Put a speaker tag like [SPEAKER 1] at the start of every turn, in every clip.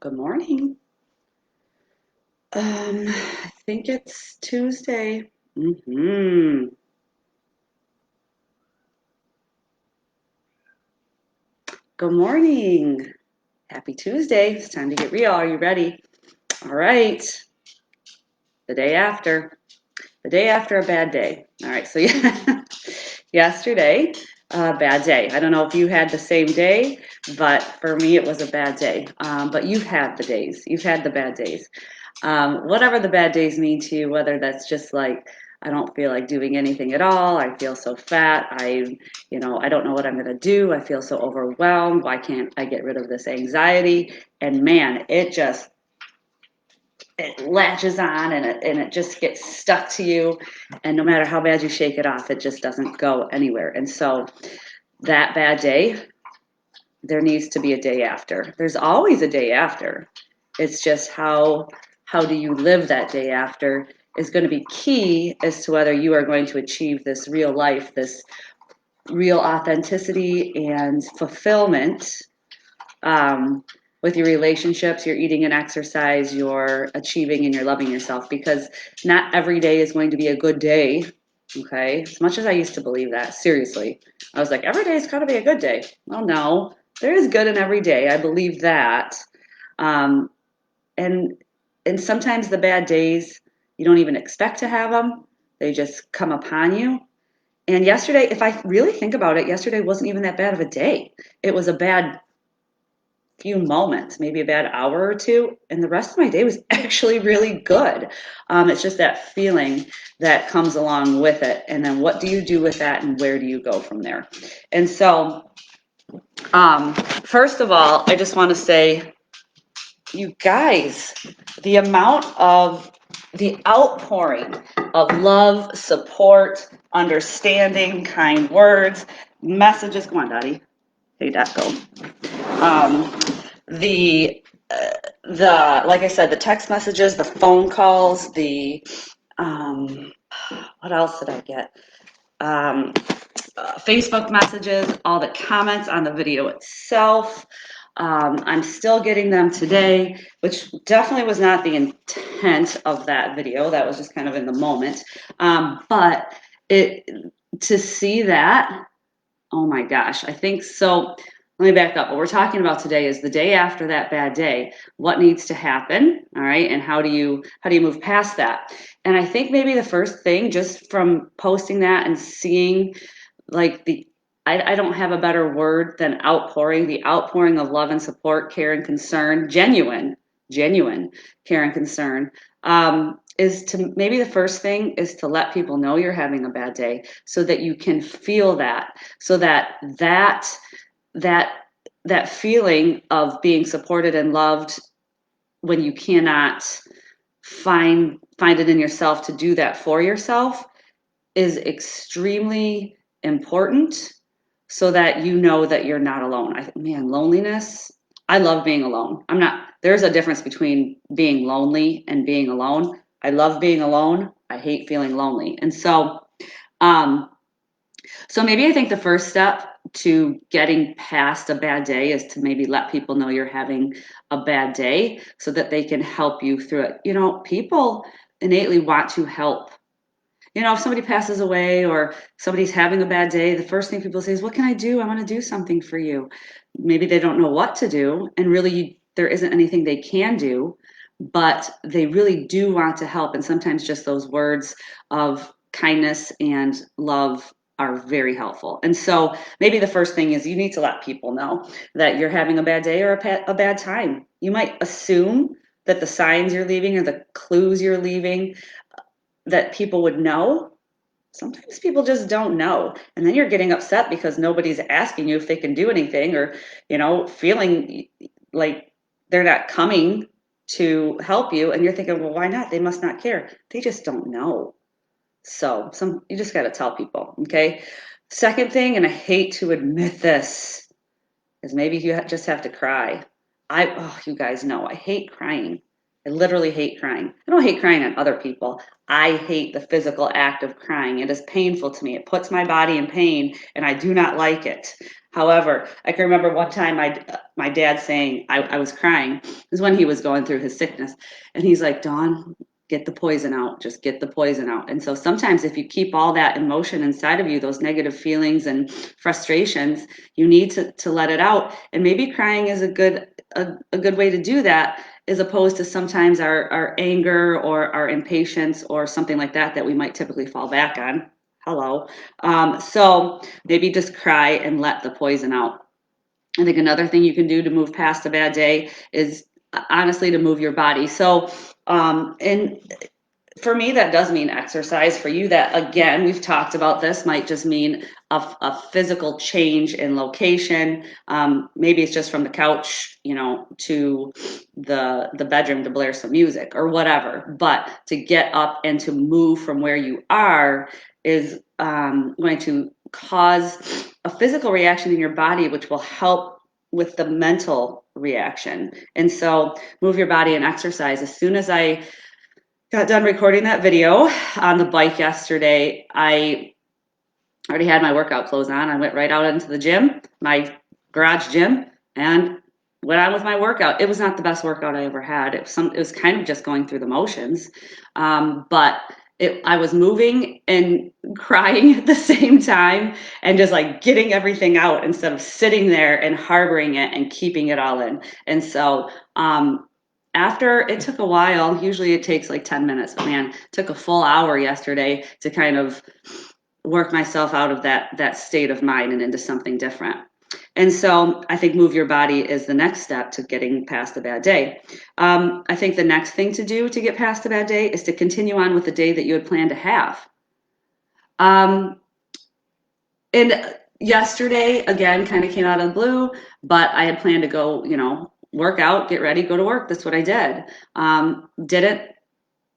[SPEAKER 1] Good morning. I think it's Tuesday. hmm Good morning. Happy Tuesday. It's time to get real. Are you ready? All right. The day after. The day after a bad day. All right. So yeah, yesterday, bad day. I don't know if you had the same day, but for me, it was a bad day. But you've had the days. You've had the bad days. Whatever the bad days mean to you, whether that's just like, I don't feel like doing anything at all. I feel so fat. I don't know what I'm going to do. I feel so overwhelmed. Why can't I get rid of this anxiety? And man, it latches on and it just gets stuck to you. And no matter how bad you shake it off, it just doesn't go anywhere. And so that bad day, there needs to be a day after. There's always a day after. It's just how do you live that day after is going to be key as to whether you are going to achieve this real life, this real authenticity and fulfillment with your relationships, your eating and exercise, your achieving and your loving yourself. Because not every day is going to be a good day. Okay, as much as I used to believe that, seriously, I was like, every day is got to be a good day. Well, no, there is good in every day. I believe that. Um, and and sometimes the bad days, you don't even expect to have them. They just come upon you. And yesterday, if I really think about it, yesterday wasn't even that bad of a day. It was a bad few moments, maybe a bad hour or two, and the rest of my day was actually really good. It's just that feeling that comes along with it, and then what do you do with that, and where do you go from there? And so, first of all, I just want to say, you guys, the outpouring of love, support, understanding, kind words, messages. Come on, Daddy. Hey, Dad, go. Um, the like I said, the text messages, the phone calls, um, what else did I get? Um, Facebook messages, all the comments on the video itself. I'm still getting them today, which definitely was not the intent of that video. That was just kind of in the moment. But it to see that, oh my gosh, I think so. Let me back up. What we're talking about today is the day after that bad day. What needs to happen? All right, and how do you move past that? And I think maybe the first thing, just from posting that and seeing like I don't have a better word than outpouring, the outpouring of love and support, care and concern, genuine care and concern, is to maybe the first thing is to let people know you're having a bad day so that you can feel that, so that that feeling of being supported and loved when you cannot find it in yourself to do that for yourself is extremely important so that you know that you're not alone. Man, loneliness, I love being alone. There's a difference between being lonely and being alone. I love being alone. I hate feeling lonely. And um, so maybe I think the first step to getting past a bad day is to maybe let people know you're having a bad day so that they can help you through it. People innately want to help. If somebody passes away or somebody's having a bad day, the first thing people say is, what can I do? I want to do something for you. Maybe they don't know what to do, and really there isn't anything they can do, but they really do want to help. And sometimes just those words of kindness and love are very helpful. And so maybe the first thing is you need to let people know that you're having a bad day or a bad time. You might assume that the signs you're leaving or the clues you're leaving that people would know. Sometimes people just don't know. And then you're getting upset because nobody's asking you if they can do anything or, feeling like they're not coming to help you. And you're thinking, well, why not? They must not care. They just don't know. So you just got to tell people. Okay. Second thing, and I hate to admit this, is maybe you just have to cry. You guys know I hate crying. I literally hate crying. I don't hate crying on other people. I hate the physical act of crying. It is painful to me. It puts my body in pain, and I do not like it. However, I can remember one time my dad saying I was crying. It was when he was going through his sickness, and he's like, Dawn, get the poison out. Just get the poison out. And so sometimes if you keep all that emotion inside of you, those negative feelings and frustrations, you need to let it out. And maybe crying is a good way to do that, as opposed to sometimes our anger or our impatience or something like that we might typically fall back on. Hello. So maybe just cry and let the poison out. I think another thing you can do to move past a bad day is honestly to move your body. So, and for me, that does mean exercise. For you, that again, we've talked about this, might just mean a physical change in location. Maybe it's just from the couch, to the bedroom to blare some music or whatever. But to get up and to move from where you are is going to cause a physical reaction in your body, which will help with the mental reaction. And so, move your body and exercise. As soon as I got done recording that video on the bike yesterday, I already had my workout clothes on. I went right out into the gym, my garage gym, and went on with my workout. It was not the best workout I ever had. It was kind of just going through the motions, but I was moving and crying at the same time, and just like getting everything out instead of sitting there and harboring it and keeping it all in. And so, after it took a while, usually it takes like 10 minutes, but man, it took a full hour yesterday to kind of work myself out of that state of mind and into something different. And so I think move your body is the next step to getting past a bad day. I think the next thing to do to get past a bad day is to continue on with the day that you had planned to have. Um, and yesterday, again, kind of came out of the blue, but I had planned to go, work out, get ready, go to work. That's what I did. Didn't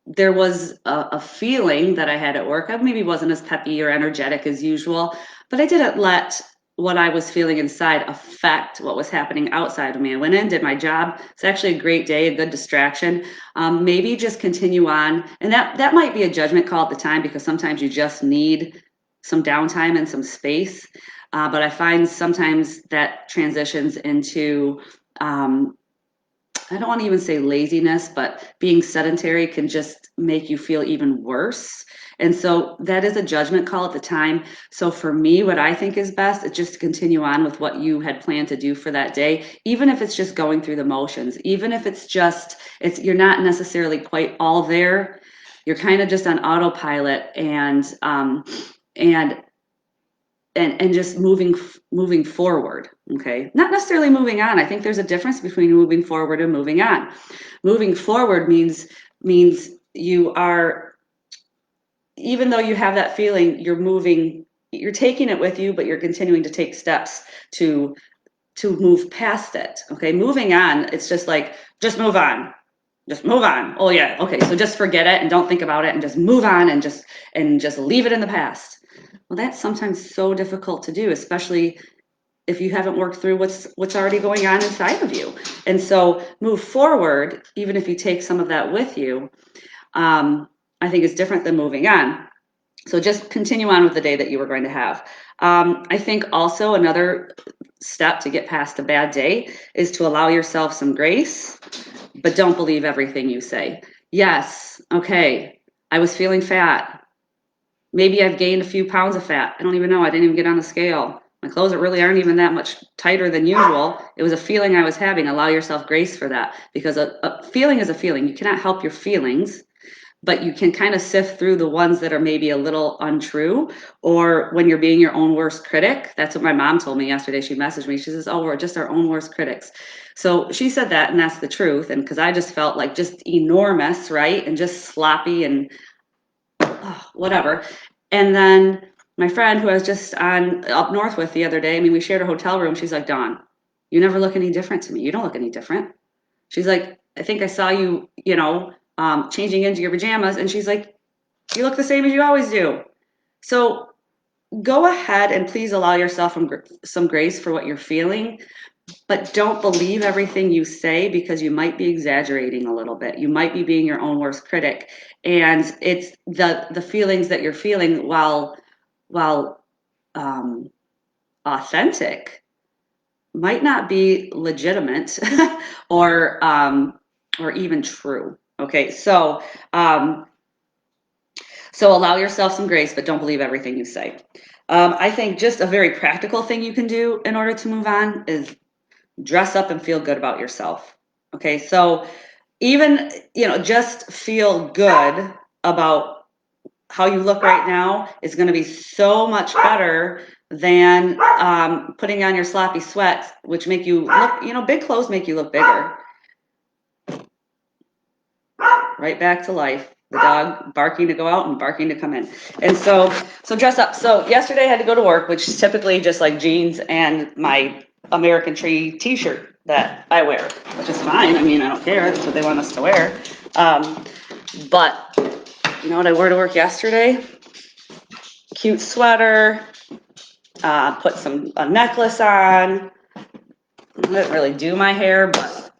[SPEAKER 1] There was a feeling that I had at work. I maybe wasn't as peppy or energetic as usual, but I didn't let what I was feeling inside affect what was happening outside of me. I went in, did my job. It's actually a great day, a good distraction. Maybe just continue on. And that might be a judgment call at the time, because sometimes you just need some downtime and some space. But I find sometimes that transitions into I don't want to even say laziness, but being sedentary can just make you feel even worse. And so that is a judgment call at the time. So for me, what I think is best is just to continue on with what you had planned to do for that day, even if it's just going through the motions, even if you're not necessarily quite all there. You're kind of just on autopilot, and just moving forward. Okay, not necessarily moving on. I think there's a difference between moving forward and moving on. Moving forward means you are, even though you have that feeling, you're taking it with you, but you're continuing to take steps to move past it. Okay, moving on, it's just like, just move on. Just move on. Oh yeah, okay, so just forget it and don't think about it and just move on and just leave it in the past. Well, that's sometimes so difficult to do, especially if you haven't worked through what's already going on inside of you. And so move forward, even if you take some of that with you, I think is different than moving on. So just continue on with the day that you were going to have. I think also another step to get past a bad day is to allow yourself some grace, but don't believe everything you say. Yes, okay, I was feeling fat. Maybe I've gained a few pounds of fat. I don't even know. I didn't even get on the scale. My clothes really aren't even that much tighter than usual. It was a feeling I was having. Allow yourself grace for that, because a feeling is a feeling. You cannot help your feelings, but you can kind of sift through the ones that are maybe a little untrue, or when you're being your own worst critic. That's what my mom told me yesterday. She messaged me. She says, oh, we're just our own worst critics. So she said that, and that's the truth. And because I just felt like just enormous, right? And just sloppy and whatever. And then my friend who I was just on up north with the other day, I mean, we shared a hotel room. She's like, Dawn, you never look any different to me. You don't look any different. She's like, I think I saw you, changing into your pajamas. And she's like, you look the same as you always do. So go ahead and please allow yourself some grace for what you're feeling, but don't believe everything you say, because you might be exaggerating a little bit. You might be being your own worst critic, and it's the feelings that you're feeling, while um, authentic, might not be legitimate or even true. Okay, so allow yourself some grace, but don't believe everything you say. I think just a very practical thing you can do in order to move on is dress up and feel good about yourself. Okay, so even, just feel good about how you look right now is going to be so much better than putting on your sloppy sweats, which make you look, big clothes make you look bigger. Right back to life. The dog barking to go out and barking to come in. And so dress up. So yesterday I had to go to work, which is typically just like jeans and my American Tree t-shirt that I wear, which is fine. I mean, I don't care. That's what they want us to wear. But you know what I wore to work yesterday? Cute sweater, put a necklace on. I didn't really do my hair, but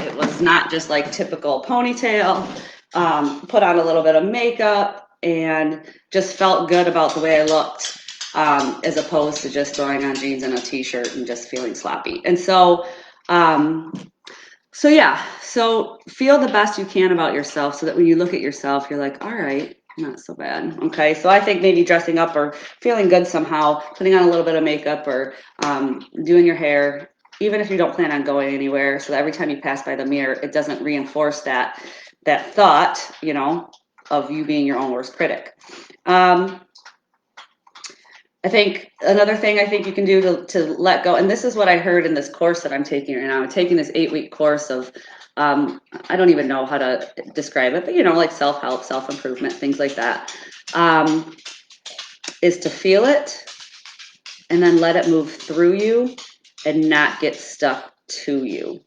[SPEAKER 1] it was not just like typical ponytail. Put on a little bit of makeup and just felt good about the way I looked, as opposed to just throwing on jeans and a t-shirt and just feeling sloppy. And so yeah, so feel the best you can about yourself, so that when you look at yourself, you're like, all right, not so bad. Okay, so I think maybe dressing up or feeling good somehow, putting on a little bit of makeup, or doing your hair, even if you don't plan on going anywhere, so that every time you pass by the mirror, it doesn't reinforce that thought, of you being your own worst critic. I think another thing I think you can do to let go, and this is what I heard in this course that I'm taking right now. I'm taking this 8-week course of, I don't even know how to describe it, but like self-help, self-improvement, things like that, is to feel it and then let it move through you and not get stuck to you.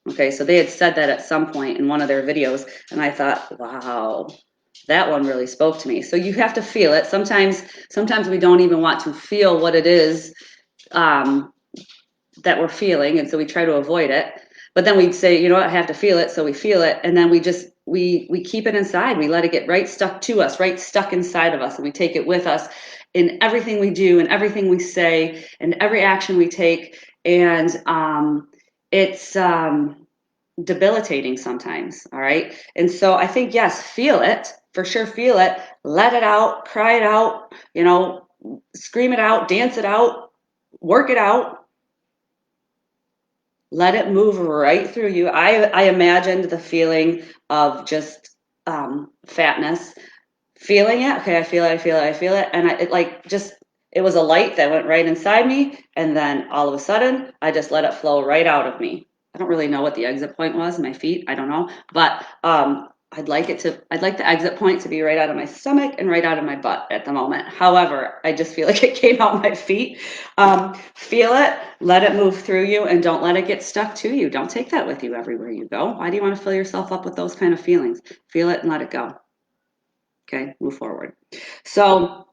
[SPEAKER 1] Okay, so they had said that at some point in one of their videos, and I thought, wow, that one really spoke to me. So you have to feel it. Sometimes we don't even want to feel what it is that we're feeling, and so we try to avoid it. But then we'd say, I have to feel it, so we feel it, and then we just we keep it inside. We let it get right stuck to us, right stuck inside of us, and we take it with us in everything we do and everything we say and every action we take. And it's debilitating sometimes. All right. And so I think, yes, feel it, for sure. Feel it, let it out, cry it out, scream it out, dance it out, work it out, let it move right through you. I imagined the feeling of just fatness, feeling it. Okay. I feel it. I feel it. I feel it. And it was a light that went right inside me. And then all of a sudden I just let it flow right out of me. I don't really know what the exit point was, my feet. I don't know, but I'd like the exit point to be right out of my stomach and right out of my butt at the moment. However, I just feel like it came out my feet. Feel it, let it move through you, and don't let it get stuck to you. Don't take that with you everywhere you go. Why do you want to fill yourself up with those kind of feelings? Feel it and let it go. Okay, move forward. So,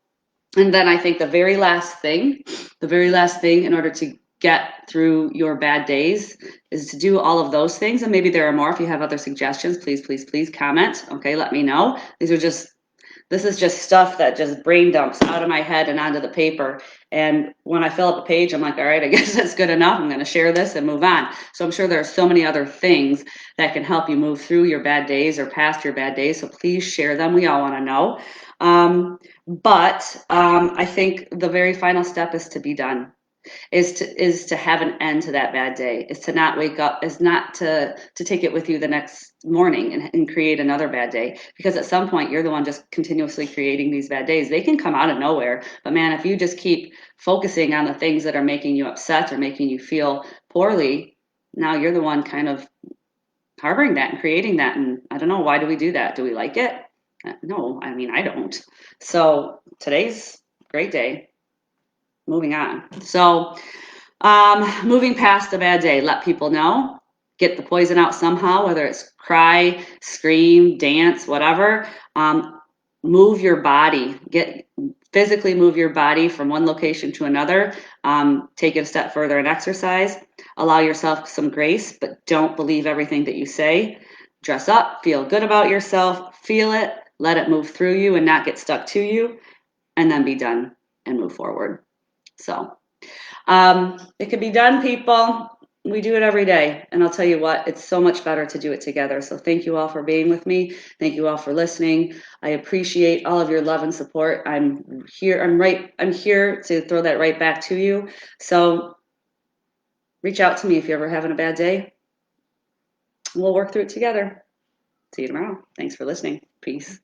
[SPEAKER 1] and then I think the very last thing in order to get through your bad days is to do all of those things. And maybe there are more. If you have other suggestions, please comment. Okay, let me know. This is just stuff that just brain dumps out of my head and onto the paper. And when I fill up a page, I'm like, all right, I guess that's good enough. I'm going to share this and move on. So I'm sure there are so many other things that can help you move through your bad days or past your bad days. So please share them. We all want to know. But I think the very final step is to be done, is to have an end to that bad day, is to not wake up, is not to take it with you the next morning and create another bad day, because at some point you're the one just continuously creating these bad days. They can come out of nowhere, but man, if you just keep focusing on the things that are making you upset or making you feel poorly, now you're the one kind of harboring that and creating that. And I don't know, why do we do that? Do we like it? No, I mean, I don't. So today's a great day. Moving on. So moving past the bad day, let people know, get the poison out somehow, whether it's cry, scream, dance, whatever. Move your body, physically move your body from one location to another. Take it a step further and exercise. Allow yourself some grace, but don't believe everything that you say. Dress up, feel good about yourself, feel it, let it move through you and not get stuck to you, and then be done and move forward. So it can be done, people. We do it every day. And I'll tell you what, it's so much better to do it together. So thank you all for being with me. Thank you all for listening. I appreciate all of your love and support. I'm here to throw that right back to you. So reach out to me if you're ever having a bad day. We'll work through it together. See you tomorrow. Thanks for listening. Peace.